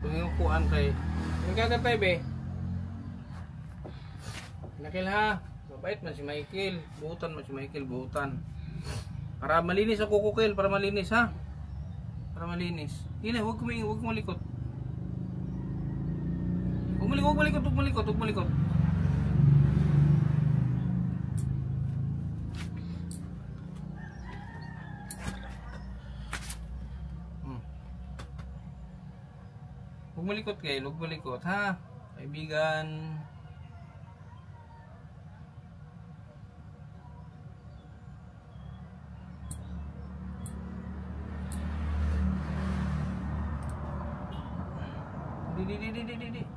Yung kuan kay yung kagatay be. Nakil ha. Mabait man si Michael. Buutan man si Michael, buutan. Para malinis ako kukil, para malinis ha. Para malinis. Hina, huwag malikot. Huwag malikot. Huwag malikot ha. Kaibigan. Di.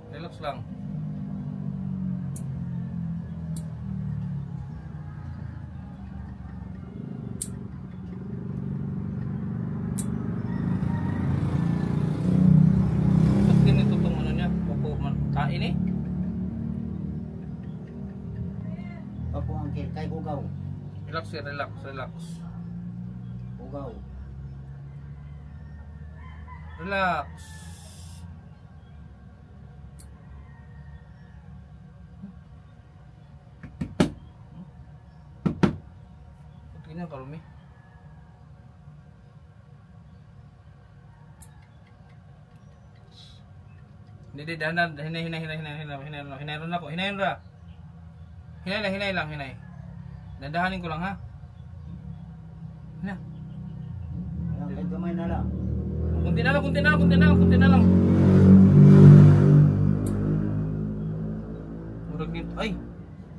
Relax lang. Ba't ganito itong ano niya? Kain eh? Opo, Uncle. Kay Ugaw. Relax. Ugaw. Relax. Pati na karumi. Hindi, dahan. Hinay. Dadahanin ko lang ha. Hina. Kahit gamay na lang. Kunti na lang. Murag nito. Ay,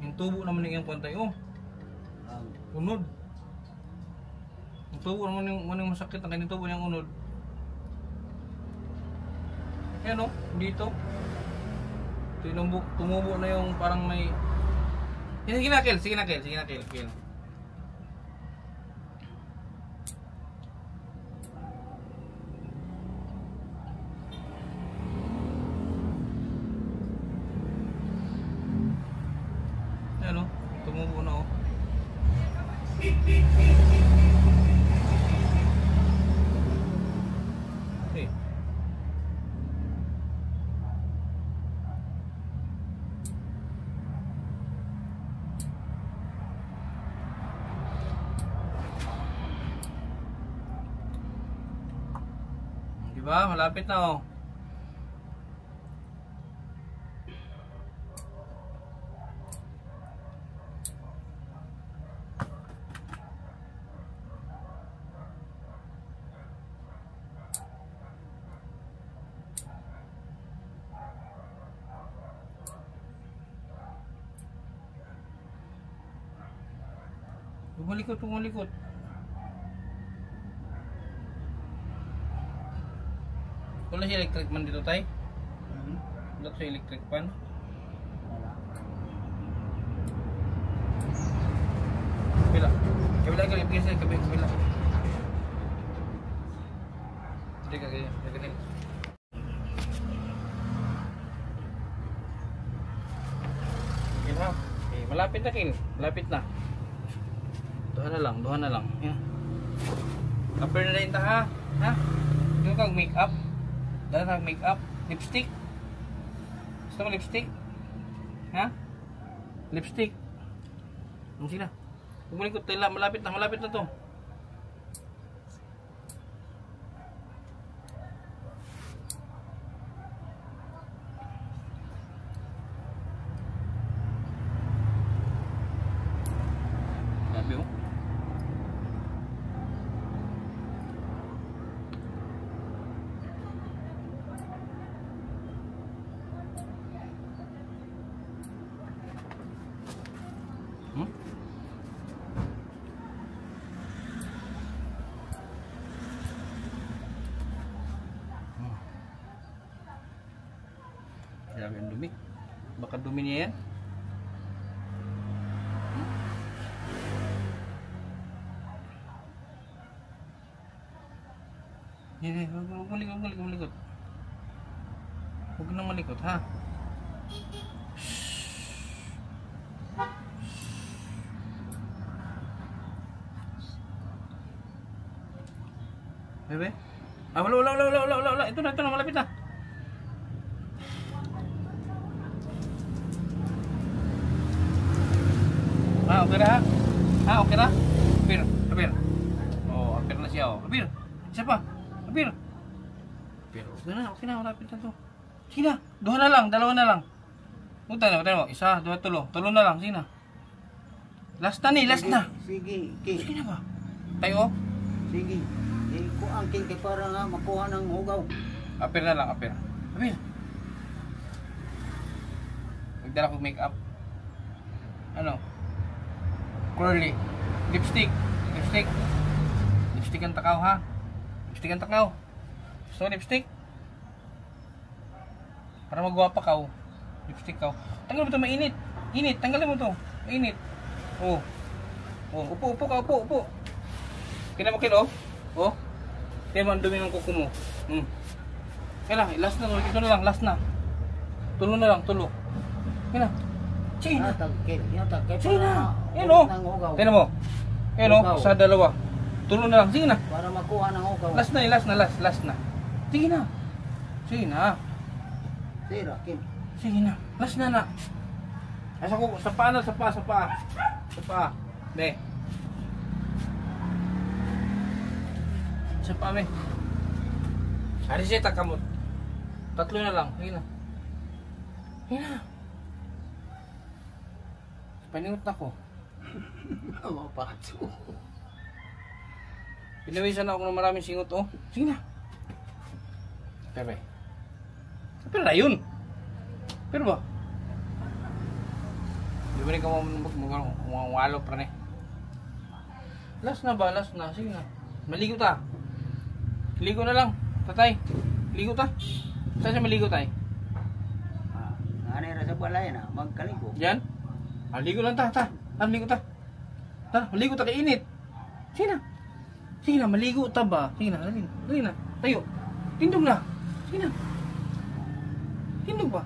yung tubo naman yung pantay oh. Unod. Yung tubo naman yung masakit ang kanyang tubo niyang unod. Ayan oh, dito. Tumubo na yung parang may. Sige na, Kel. Ayan o, tumubo na o. Okay. Diba? Malapit na oh. Pumalikot. Wala siya electric man dito tay? Wala siya electric pan? Kabila kabila. Hindi ka ganyan. Okay, malapit na kin. Malapit na. Duha na lang. Yan. Cover na rin ta ha. Ha? Yung kang make up. Dahil kang make up. Lipstick. Gusto mo lipstick? Ha? Lipstick. Ano sila? Pumalikot tayo lang. Malapit na to. Sabi mo? Grabe ang dumi. Baka dumi niya yan. Huwag malikot. Huwag nang malikot ha. Bebe? Ah, wala. Ito na, malapit na. Ah, okay na ha? Ah, okay na? Apir. Oh, apir na siya, oh. Apir. Isa pa. Apir. Okay na, malapit na to. Sige na, dalawa na lang. Punta mo. Isa, dua, tulo. Tulo na lang, sige na. Last na. Sige. Sige na ba? Tayo, oh. Sige. Kuang king kay para nga makuha ng hugaw. Apir na lang, apir. Magdala ko make-up. Ano? Curly. Lipstick ang takaw, ha? Gusto mo lipstick? Para magwapa ka, oh. Lipstick ka, oh. Tanggal mo ito, mainit. Tanggalin mo ito. Mainit. Oh. Upo ka. Kinamakil, oh. Oh. Kaya mo ang dumi ng kuko mo. Kaya lang, last na. Ito na lang, last na. Tulo na lang. Kaya na. Sige na. Sige na. Yan, oh. Tignan mo. Yan, oh. Sa dalawa. Tulo na lang. Sige na. Para makuha ng hugaw. Last na. Sige na. Sira, Kim. Sige na. Last na. Asa ko, sa paa. Be. Sa paa, be. Ariseta kamot. Tatlo na lang. Sige na. Paningot na ko. Mapato. Pinawisan ako ng maraming singot, oh. Sige na. Pero na yun. Pero ba? Di ba rin ka mawalo pa rin eh. Last na. Sige na. Maligo ta. Ligo na lang. Tatay. Ligo ta. Saan siya maligo tay? Anay ra sa balay na magkaligo. Yan. Ligo lang ta. Maligo ta. Maligo ta kay init. Sige na, maligo ta ba? Sige na, dali na. Tayo. Tindog na. Sige na. Tindog ba?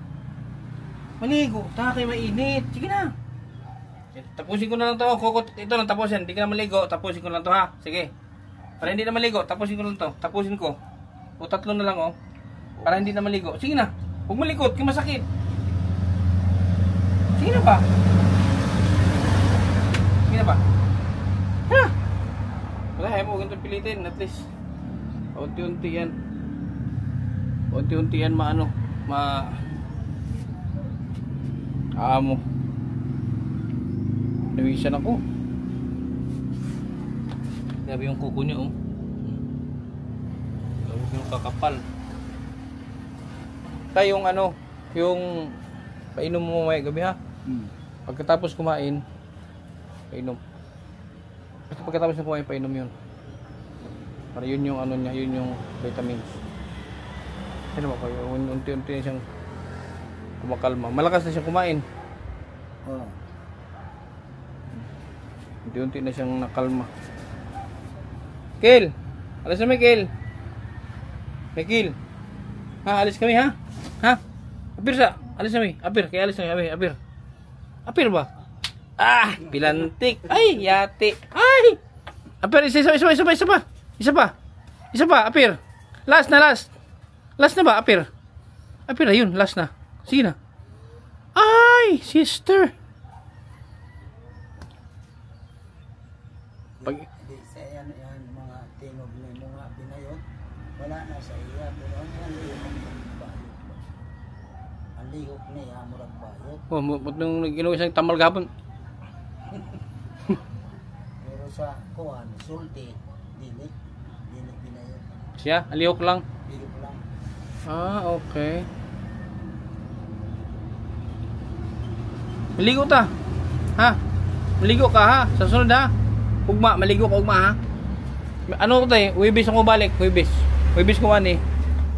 Maligo ta kay mainit. Sige na. Tapusin ko na lang to. Ito lang tapusin. Hindi ka na maligo. Tapusin ko lang to, ha. Sige. Para hindi na maligo, tapusin ko lang to. Tapusin ko. O tatlo na lang, oh. Para hindi na maligo. Sige na. Huwag malikot, kaya masakit. Sige na ba? Ha? Wala, ayaw mo ganito pilitin. At least, unti-unti yan. Unti-unti yan mo. Nawisan ako. Grabe yung kuko niyo, oh. Grabe yung kakapal. Tayo yung painom mo may gabi, ha? Pagkatapos kumain, painom. Basta pagkatapos ng kumain, painom yun. Para yun yung niya, yun yung vitamins. Ano ba kayo? Unti-unti na siyang kumakalma. Malakas na siyang kumain. Oh. Unti-unti na siyang nakalma. Kel! Alis na Kel! Kel! Ha? Alis kami, ha? Ha? Apir sa! Alis na Apir! Kaya alis na Apir! Apir ba? Ah! Pilantik! Ay! Yate! Ay! Apir! Isa pa! Apir! Last na! Last na ba? Apir! Apir na yun! Last na! Sige na! Ay! Sister! Pag... Hindi sa yan mga tingog ni mga binayot. Wala na sa iya. Pero ang lihok ng bayot. Ang lihok niya murag bayot. Oh, nung ginawa siyang tamal gapon. Pero sa kuhan, sulti, dili binayot. Siya? Alihok lang? Lihok lang. Ah, okay. Maligo ta. Ha? Maligo ka, ha? Sa sunod, ha? Ugma, maligo ka ugma, ha? Ano ko tayo? Huwibis ako balik. Huwibis ko man eh.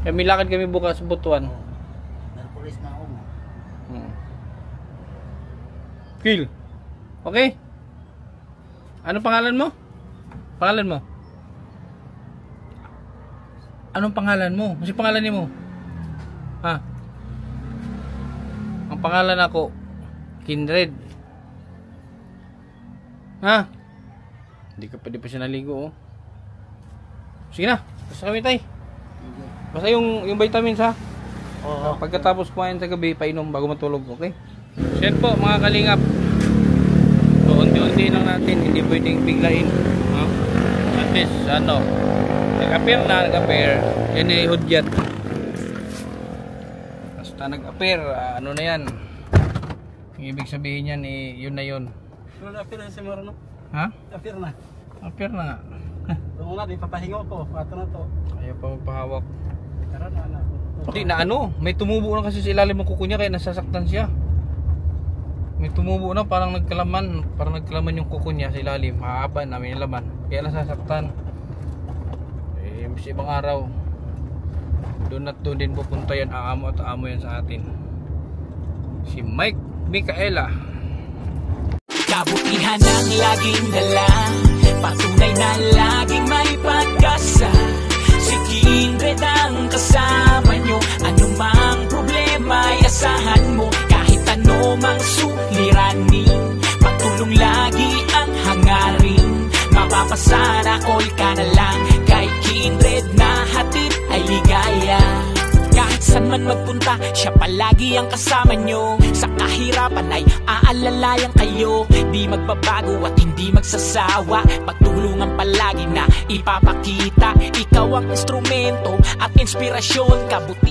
Kami lakad kami bukas sa Butuan. Nagpulis na ako. Kill. Okay? Ano pangalan mo? Anong pangalan mo? Kasi pangalan niyo mo? Ha? Ang pangalan ako, Kindred. Ha? Hindi ka pwede pa siya naligo, oh. Sige na. Basta kami tay. Sige. Basta yung vitamins ha. Oo. Pagkatapos kumain sa gabi, painom bago matulog, okay? So yan po mga kalingap. So unti-unti lang natin, hindi pwedeng biglain. No? At least, ano, nag-appear. Yan ay hudyat. Basta nag-appear, ano na yan. Yung ibig sabihin yan, yun na yun. Pero na-appear na si Marano. Ha? Appear na. Appear na nga. Tungo na, di papahingo ko. Ato na to. Ayaw pa magpahawak. Karoon na anak. Hindi na ano, may tumubo na kasi sa ilalim ng kuko niya kaya nasasaktan siya. May tumubo na parang nagkalaman yung kuko niya sa ilalim. Mahaba na may laman. Kaya nasasaktan. Eh, sa ibang araw, doon at doon din pupunta yan, aamo at aamo yan sa atin. Si Mike Micaela. Kabutihan ang laging dala, patunay na laging may pag-asa. Si Kindred ang kasama nyo, anumang problema ay asahan mo. Kahit anumang suliranin, pagtulong lagi ang hangarin. Mapapasana all ka na lang, kay Kindred na hatid ay ligaya. Kahit saan man magpunta, siya palagi ang kasama nyo. Sa kahirapan ay aalalayan kayo. Di magbabago at hindi magsasawa, pagtulungan palagi na ipapakita. Ikaw ang instrumento at inspirasyon, kabuti.